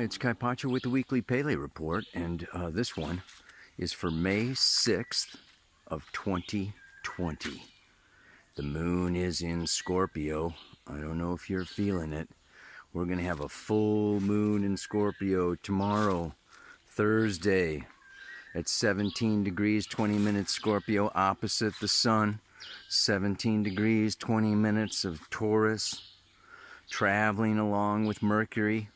it's Kaipacha with the Weekly Pele Report, and this one is for May 6th of 2020. The moon is in Scorpio. I don't know if you're feeling it. We're going to have a full moon in Scorpio tomorrow, Thursday, at 17 degrees, 20 minutes Scorpio, opposite the sun. 17 degrees, 20 minutes of Taurus, traveling along with Mercury.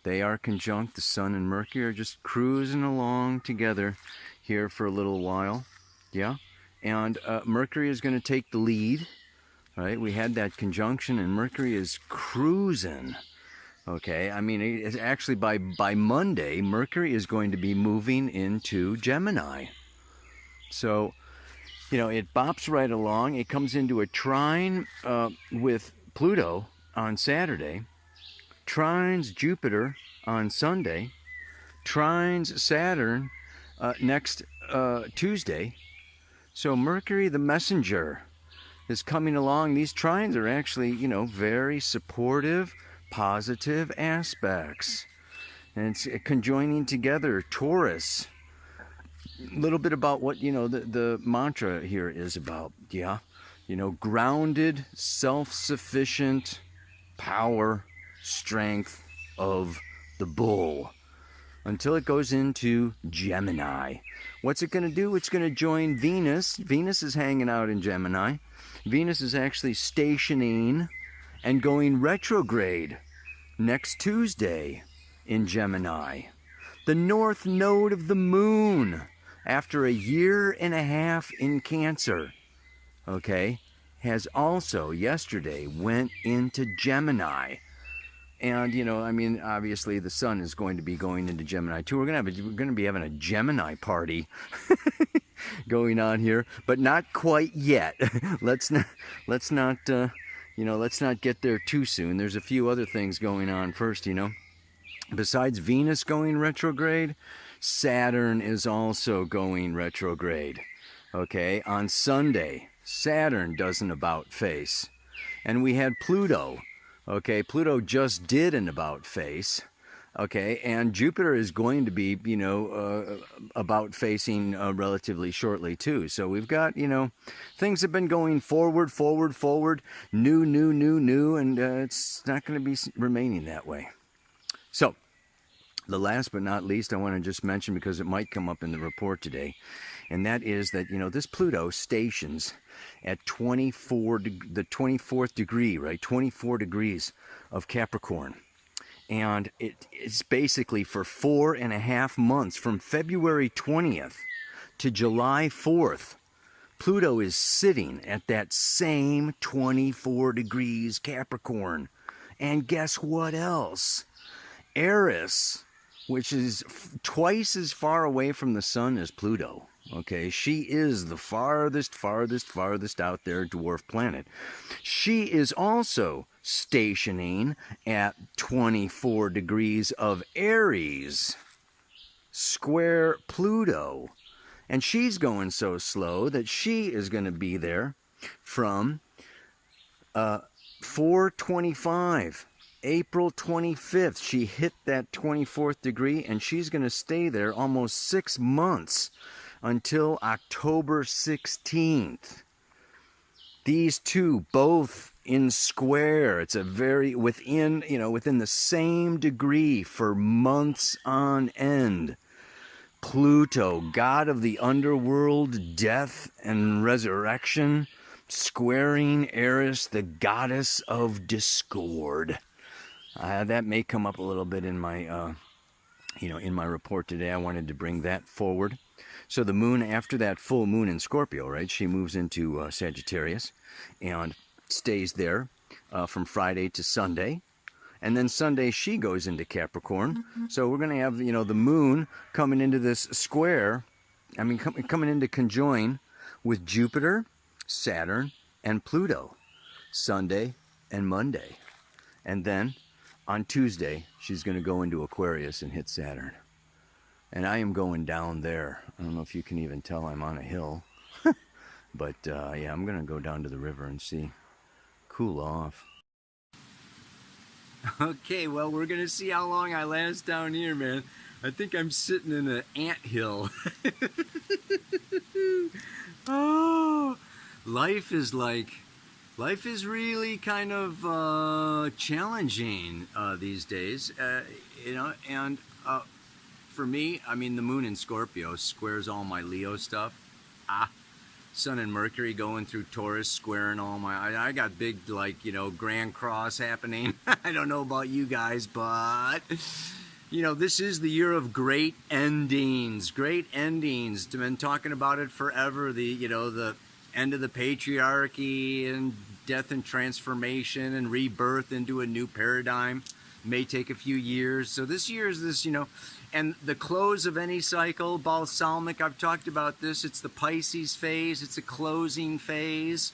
They are conjunct. The sun and Mercury are just cruising along together here for a little while. Yeah. And Mercury is going to take the lead. Right? We had that conjunction and Mercury is cruising. Okay. I mean, it's actually by Monday, Mercury is going to be moving into Gemini. So, you know, it bops right along. It comes into a trine with Pluto on Saturday, trines Jupiter on Sunday, trines Saturn next Tuesday. So Mercury, the messenger, is coming along. These trines are actually, you know, very supportive, positive aspects. And it's conjoining together. Taurus. A little bit about what, you know, the mantra here is about. Yeah. You know, grounded, self-sufficient power, strength of the bull, until it goes into Gemini. What's it going to do? It's going to join Venus. Venus is hanging out in Gemini. Venus is actually stationing and going retrograde next Tuesday in Gemini. The north node of the moon, after a year and a half in Cancer, okay, has also yesterday went into Gemini. And, you know, I mean, obviously the sun is going to be going into Gemini too. We're going to be having a Gemini party going on here, but not quite yet. let's not get there too soon. There's a few other things going on first, you know. Besides Venus going retrograde, Saturn is also going retrograde. Okay, on Sunday, Saturn does an about face. And we had Pluto. Okay, Pluto just did an about face. Okay, and Jupiter is going to be, you know, about facing relatively shortly too. So we've got, you know, things have been going forward, new, and it's not going to be remaining that way. So, the last but not least I want to just mention, because it might come up in the report today, and that is that, you know, this Pluto stations at the 24th degree, right? 24 degrees of Capricorn. And it's basically for 4.5 months, from February 20th to July 4th, Pluto is sitting at that same 24 degrees Capricorn. And guess what else? Eris, which is twice as far away from the sun as Pluto. Okay, she is the farthest out there dwarf planet. She is also stationing at 24 degrees of Aries, square Pluto. And she's going so slow that she is going to be there from 4/25. April 25th, she hit that 24th degree, and she's going to stay there almost 6 months until October 16th. These two both in square. It's a very within the same degree for months on end. Pluto, god of the underworld, death and resurrection, squaring Eris, the goddess of discord. That may come up a little bit in my, in my report today. I wanted to bring that forward. So the moon, after that full moon in Scorpio, right, she moves into Sagittarius and stays there from Friday to Sunday. And then Sunday she goes into Capricorn. So we're going to have, you know, the moon coming into this square, coming into conjoin with Jupiter, Saturn, and Pluto, Sunday and Monday. And then on Tuesday, she's going to go into Aquarius and hit Saturn. And I am going down there. I don't know if you can even tell I'm on a hill. But, yeah, I'm going to go down to the river and see. Cool off. Okay, well, we're gonna see how long I last down here, man. I think I'm sitting in an anthill. Oh, life is really kind of challenging these days, and for me, I mean, the moon in Scorpio squares all my Leo stuff. Sun and Mercury going through Taurus, squaring all my... I got big, Grand Cross happening. I don't know about you guys, but... this is the year of great endings. Great endings. I've been talking about it forever. The end of the patriarchy and death and transformation and rebirth into a new paradigm. May take a few years. So this year is this, and the close of any cycle, balsamic, I've talked about this, it's the Pisces phase, it's a closing phase,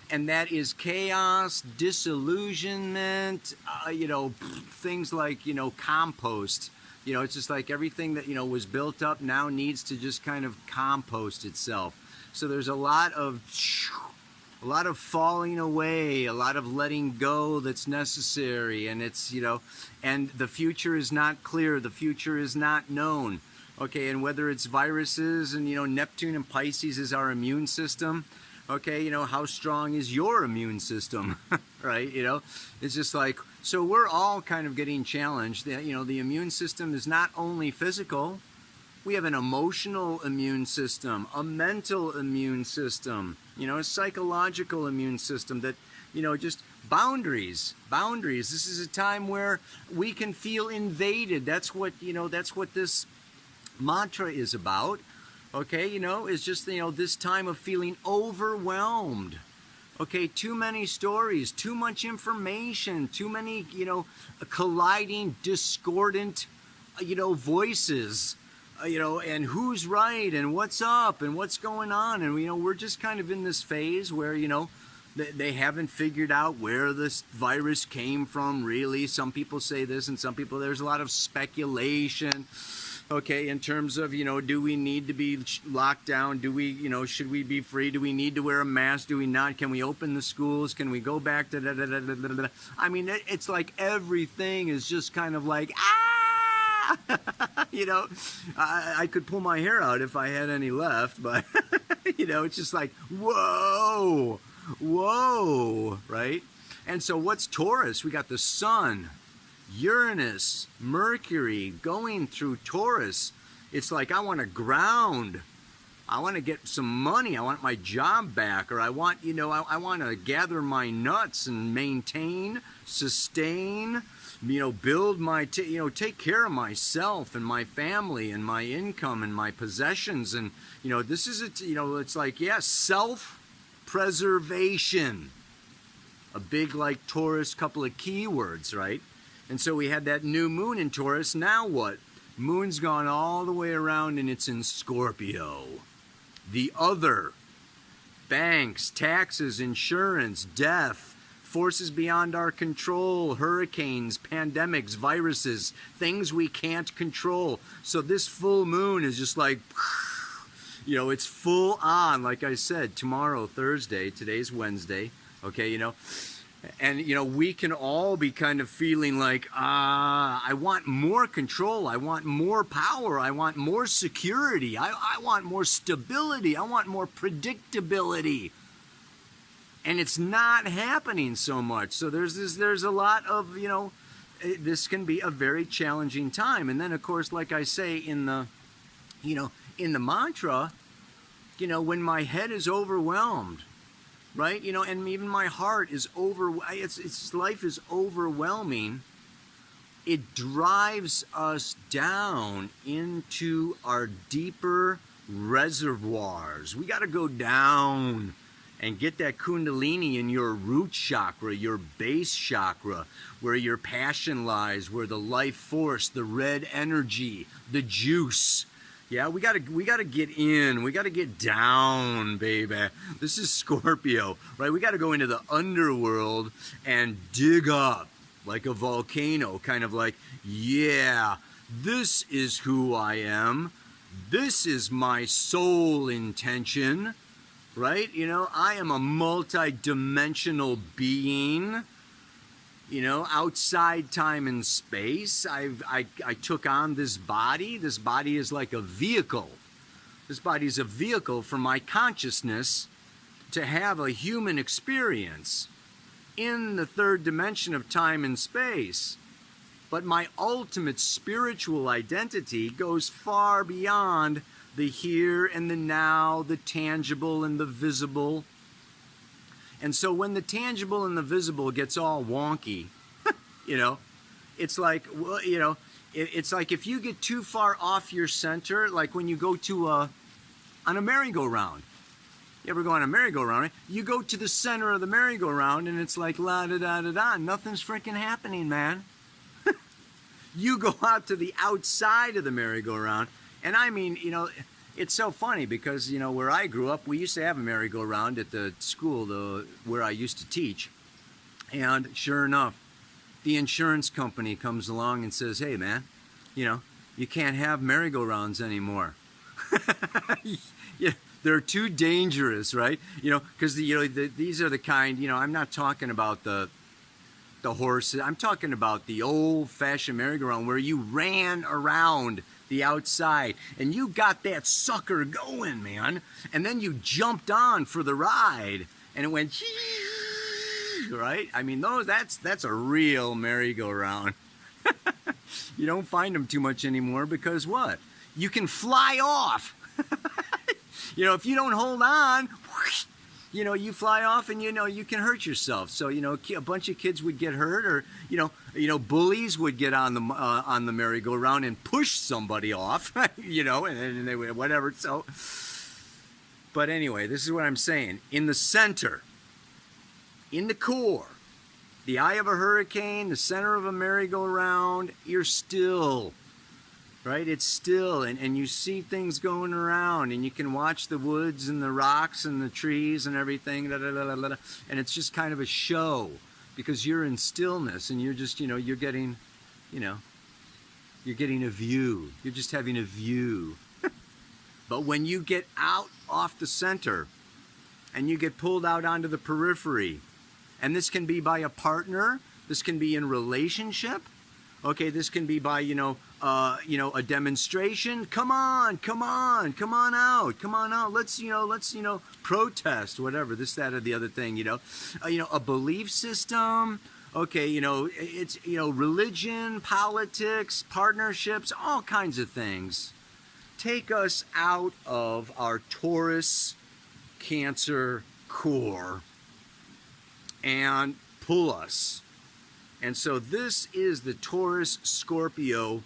and that is chaos, disillusionment, things like, compost. It's just like everything that, was built up now needs to just kind of compost itself. So there's a lot of falling away, a lot of letting go that's necessary, and it's, and the future is not clear, the future is not known. Okay, and whether it's viruses and, Neptune and Pisces is our immune system, okay, how strong is your immune system, right? It's just like, so we're all kind of getting challenged. The immune system is not only physical. We have an emotional immune system, a mental immune system, a psychological immune system that, just boundaries. This is a time where we can feel invaded. That's what this mantra is about. Okay, it's just, this time of feeling overwhelmed. Okay, too many stories, too much information, too many, colliding, discordant, voices. And who's right and what's up and what's going on. And, we're just kind of in this phase where, they haven't figured out where this virus came from, really. Some people say this and some people, there's a lot of speculation, okay, in terms of, do we need to be locked down? Do we, should we be free? Do we need to wear a mask? Do we not? Can we open the schools? Can we go back to da-da-da-da-da-da? I mean, it's like everything is just kind of like, I could pull my hair out if I had any left, but, it's just like, whoa, right? And so what's Taurus? We got the Sun, Uranus, Mercury going through Taurus. It's like, I want to ground. I want to get some money. I want my job back, or I want, I want to gather my nuts and maintain, sustain, build my, take care of myself and my family and my income and my possessions. And, this is, it's like, self-preservation. A big, Taurus couple of keywords, right? And so we had that new moon in Taurus. Now what? Moon's gone all the way around and it's in Scorpio. The other. Banks, taxes, insurance, death. Forces beyond our control, hurricanes, pandemics, viruses, things we can't control. So this full moon is just like, it's full on, like I said, tomorrow, Thursday, today's Wednesday, okay, and, we can all be kind of feeling like, I want more control, I want more power, I want more security, I want more stability, I want more predictability. And it's not happening so much. So there's a lot of, this can be a very challenging time. And then, of course, like I say in the, in the mantra, when my head is overwhelmed, right? And even my heart is it's life is overwhelming. It drives us down into our deeper reservoirs. We got to go down and get that kundalini in your root chakra, your base chakra, where your passion lies, where the life force, the red energy, the juice. Yeah, we gotta get in. We gotta get down, baby. This is Scorpio, right? We gotta go into the underworld and dig up like a volcano, kind of like, yeah, this is who I am. This is my soul intention. Right? I am a multi-dimensional being. outside time and space. I took on this body. This body is like a vehicle. This body is a vehicle for my consciousness to have a human experience in the third dimension of time and space. But my ultimate spiritual identity goes far beyond the here and the now, the tangible and the visible. And so when the tangible and the visible gets all wonky, it's like, it's like if you get too far off your center, like when you go to on a merry-go-round. You ever go on a merry-go-round, right? You go to the center of the merry-go-round and it's like la-da-da-da-da. Nothing's freaking happening, man. You go out to the outside of the merry-go-round. And I mean, it's so funny because, where I grew up, we used to have a merry-go-round at the school where I used to teach. And sure enough, the insurance company comes along and says, hey, man, you can't have merry-go-rounds anymore. Yeah, they're too dangerous, right? Because these are the kind, I'm not talking about the horses. I'm talking about the old-fashioned merry-go-round where you ran around the outside and you got that sucker going, man, and then you jumped on for the ride and it went right. I mean, that's a real merry-go-round. You don't find them too much anymore because what? You can fly off. If you don't hold on, you fly off and you can hurt yourself. So a bunch of kids would get hurt, or bullies would get on the merry-go-round and push somebody off, and they would whatever. So, but anyway, this is what I'm saying. In the center, in the core, the eye of a hurricane, the center of a merry-go-round, you're still. Right? It's still, and you see things going around, and you can watch the woods and the rocks and the trees and everything, and it's just kind of a show because you're in stillness and you're just, you're getting a view. You're just having a view. But when you get out off the center and you get pulled out onto the periphery, and this can be by a partner, this can be in relationship, okay, this can be by, a demonstration. Come on out. Let's protest, whatever, this, that, or the other thing, a belief system. Okay, it's, religion, politics, partnerships, all kinds of things. Take us out of our Taurus, Cancer core and pull us. And so this is the Taurus Scorpio.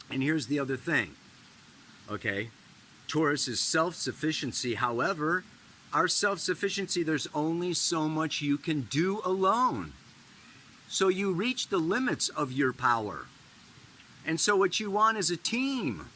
And here's the other thing. Okay. Taurus is self-sufficiency. However, our self-sufficiency, there's only so much you can do alone. So you reach the limits of your power. And so what you want is a team,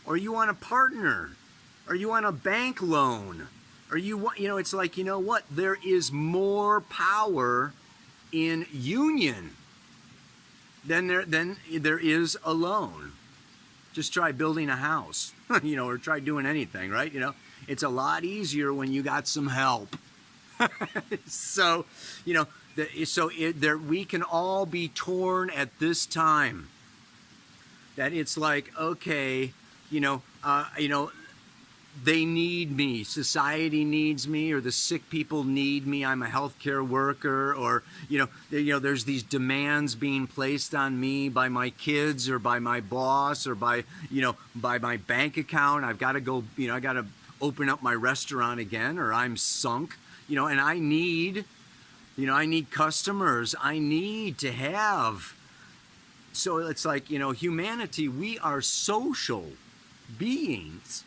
or you want a partner, or you want a bank loan, or you want, it's like, what? There is more power in union than there is alone. Just try building a house, or try doing anything, right? It's a lot easier when you got some help. So, we can all be torn at this time. That it's like, okay, they need me, society needs me, or the sick people need me, I'm a healthcare worker, or, there's these demands being placed on me by my kids or by my boss or by my bank account. I've got to go, I got to open up my restaurant again or I'm sunk, and I need customers. I need to have. So it's like, humanity, we are social beings.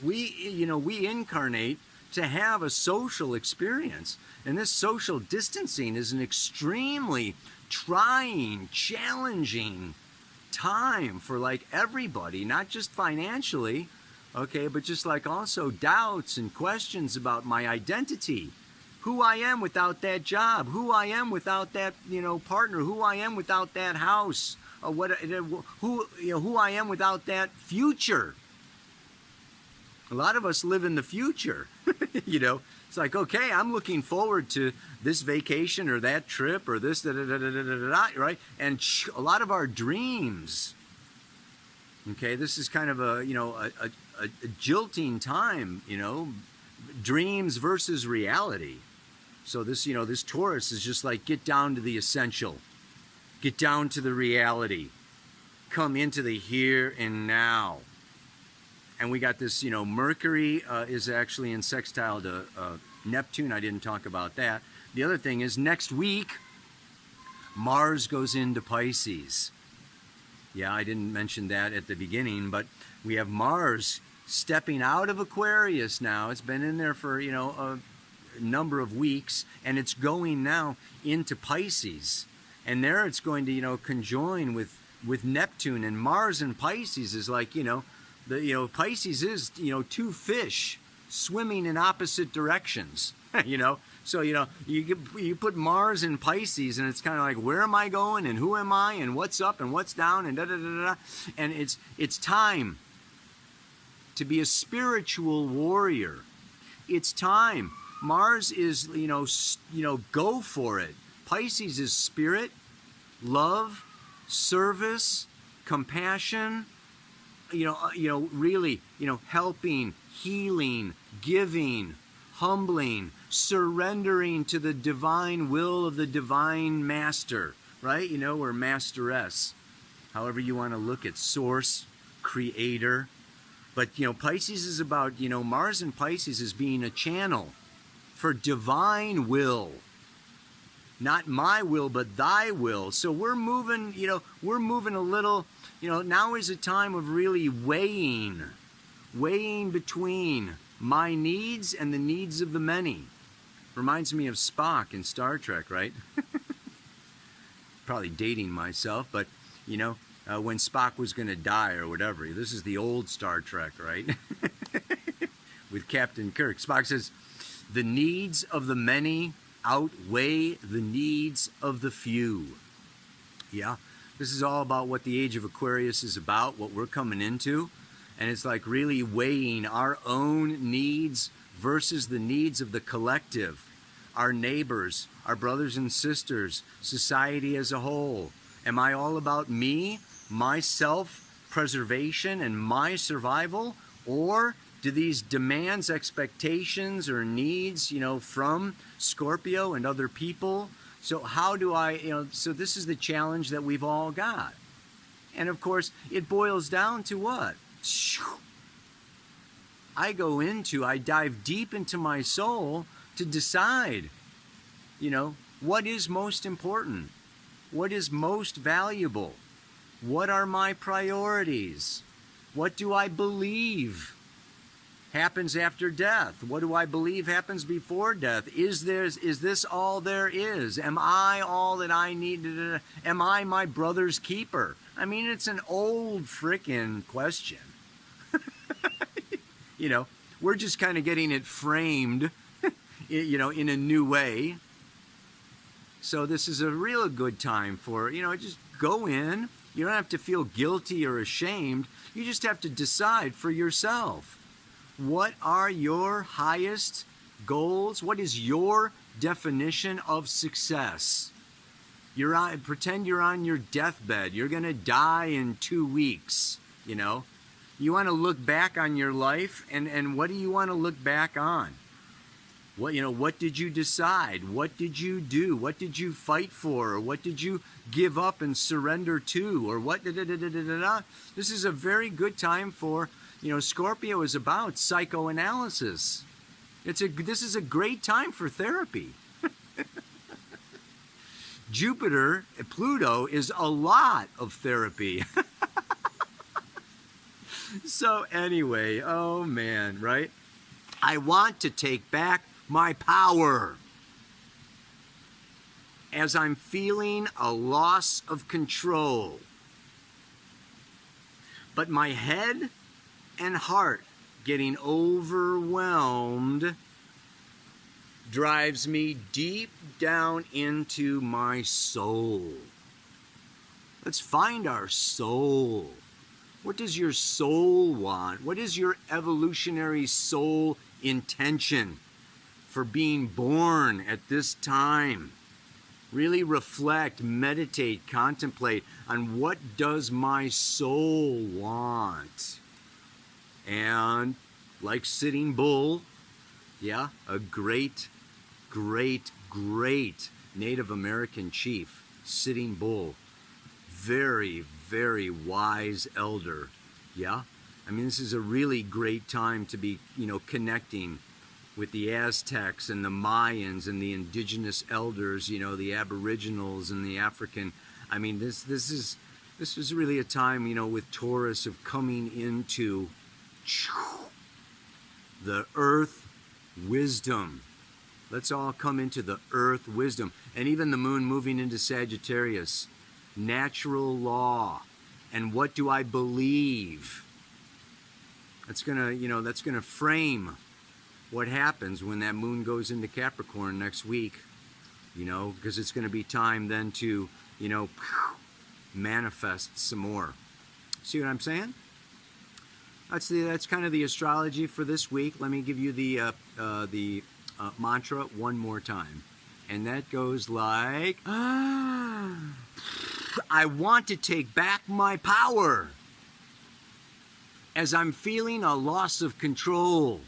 We incarnate to have a social experience. And this social distancing is an extremely trying, challenging time for like everybody, not just financially, okay, but just like also doubts and questions about my identity, who I am without that job, who I am without that, partner, who I am without that house, who I am without that future. A lot of us live in the future. You know, it's like, okay, I'm looking forward to this vacation or that trip or this, right? And a lot of our dreams, okay, this is kind of a, you know, a jilting time, you know, dreams versus reality. So this, you know, this Taurus is just like, get down to the essential, get down to the reality, come into the here and now. And we got this, you know, Mercury is actually in sextile to Neptune. I didn't talk about that. The other thing is next week, Mars goes into Pisces. Yeah, I didn't mention that at the beginning, but we have Mars stepping out of Aquarius now. It's been in there for, you know, a number of weeks, and it's going now into Pisces. And there it's going to, you know, conjoin with Neptune. And Mars and Pisces is like, you know, Pisces is, you know, two fish swimming in opposite directions, you know. So, you know, you put Mars in Pisces, and it's kind of like, where am I going, and who am I, and what's up, and what's down, and da-da-da-da-da. And it's time to be a spiritual warrior. It's time. Mars is, you know, go for it. Pisces is spirit, love, service, compassion, you know, really, you know, helping, healing, giving, humbling, surrendering to the divine will of the divine master, right? You know, or masteress, however you want to look at source, creator. But, you know, Pisces is about, you know, Mars in Pisces is being a channel for divine will. Not my will, but thy will. So we're moving, you know, we're moving a little, you know, now is a time of really weighing between my needs and the needs of the many. Reminds me of Spock in Star Trek, right? Probably dating myself, but, you know, when Spock was going to die or whatever. This is the old Star Trek, right? With Captain Kirk. Spock says, the needs of the many outweigh the needs of the few. Yeah, this is all about what the age of Aquarius is about, what we're coming into. And it's like really weighing our own needs versus the needs of the collective, our neighbors, our brothers and sisters, society as a whole. Am I all about me, my self-preservation and my survival? Or do these demands, expectations, or needs, you know, from Scorpio and other people? So how do I, you know, so this is the challenge that we've all got. And of course, it boils down to what? I dive deep into my soul to decide, you know, what is most important? What is most valuable? What are my priorities? What do I believe happens after death? What do I believe happens before death? Is this all there is? Am I all that I need? Am I my brother's keeper? I mean, it's an old frickin' question. You know, we're just kind of getting it framed, you know, in a new way. So this is a real good time for, you know, just go in. You don't have to feel guilty or ashamed. You just have to decide for yourself. What are your highest goals? What is your definition of success? Pretend you're on your deathbed. You're going to die in 2 weeks, you know. You want to look back on your life, and what do you want to look back on? What, you know, what did you decide? What did you do? What did you fight for? Or what did you give up and surrender to? Or what This is a very good time for, you know, Scorpio is about psychoanalysis. This is a great time for therapy. Jupiter, Pluto is a lot of therapy. So anyway, oh man, right? I want to take back my power as I'm feeling a loss of control. But my head and heart getting overwhelmed drives me deep down into my soul. Let's find our soul. What does your soul want? What is your evolutionary soul intention for being born at this time? Really reflect, meditate, contemplate on what does my soul want? And like Sitting Bull, yeah, a great Native American chief, Sitting Bull, very, very wise elder, yeah? I mean, this is a really great time to be, connecting with the Aztecs and the Mayans and the indigenous elders, the Aboriginals and the African. I mean, this is really a time, with Taurus of coming into the earth wisdom. Let's all come into the earth wisdom. And even the moon moving into Sagittarius. Natural law. And what do I believe? That's gonna frame what happens when that moon goes into Capricorn next week. Because it's gonna be time then to, manifest some more. See what I'm saying? That's kind of the astrology for this week. Let me give you the mantra one more time. And that goes like, I want to take back my power as I'm feeling a loss of control.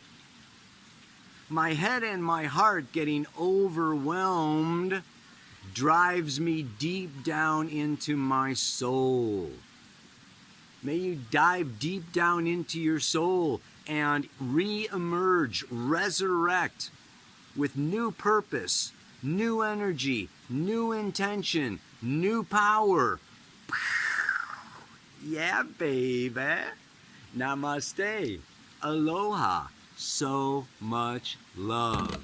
My head and my heart getting overwhelmed drives me deep down into my soul. May you dive deep down into your soul and re-emerge, resurrect with new purpose, new energy, new intention, new power. Yeah, baby. Namaste. Aloha. So much love.